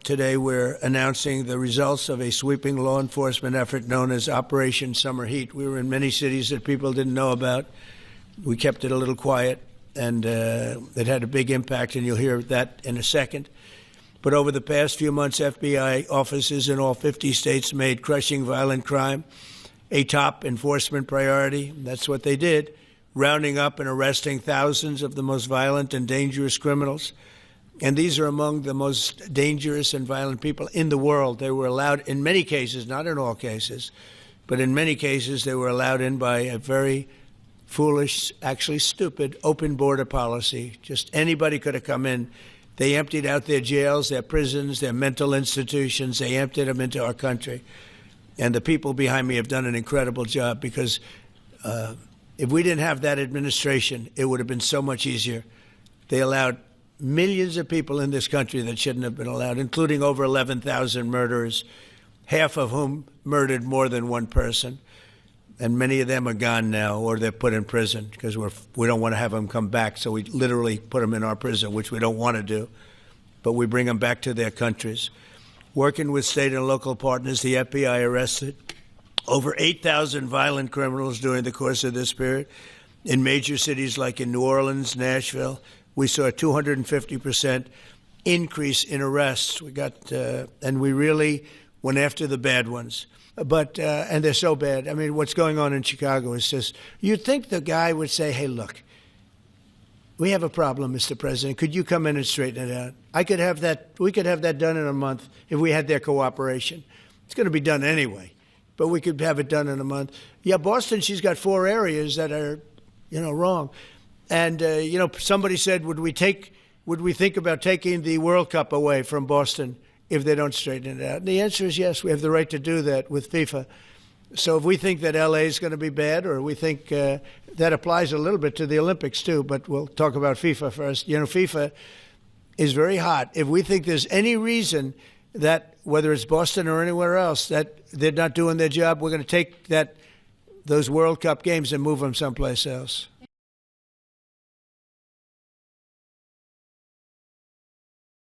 Today, we're announcing the results of a sweeping law enforcement effort known as Operation Summer Heat. We were in many cities that people didn't know about. We kept it a little quiet, and it had a big impact, and you'll hear that in a second. But over the past few months, FBI offices in all 50 states made crushing violent crime a top enforcement priority. That's what they did, rounding up and arresting thousands of the most violent and dangerous criminals. And these are among the most dangerous and violent people in the world. They were allowed, in many cases, not in all cases, but in many cases, they were allowed in by a very foolish, actually stupid, open border policy. Just anybody could have come in. They emptied out their jails, their prisons, their mental institutions. They emptied them into our country. And the people behind me have done an incredible job, because if we didn't have that administration, it would have been so much easier. They allowed millions of people in this country that shouldn't have been allowed, including over 11,000 murderers, half of whom murdered more than one person. And many of them are gone now, or they're put in prison, because we don't want to have them come back. So we literally put them in our prison, which we don't want to do. But we bring them back to their countries. Working with state and local partners, the FBI arrested over 8,000 violent criminals during the course of this period. In major cities like in New Orleans, Nashville, we saw a 250% increase in arrests. And we really went after the bad ones. And they're so bad. I mean, what's going on in Chicago is just, you'd think the guy would say, hey, look, we have a problem, Mr. President. Could you come in and straighten it out? We could have that done in a month if we had their cooperation. It's going to be done anyway, but we could have it done in a month. Yeah, Boston, she's got 4 areas that are, wrong. And, somebody said, would we think about taking the World Cup away from Boston if they don't straighten it out? And the answer is yes. We have the right to do that with FIFA. So if we think that L.A. is going to be bad, or we think that applies a little bit to the Olympics too, but we'll talk about FIFA first. FIFA is very hot. If we think there's any reason that, whether it's Boston or anywhere else, that they're not doing their job, we're going to take those World Cup games and move them someplace else.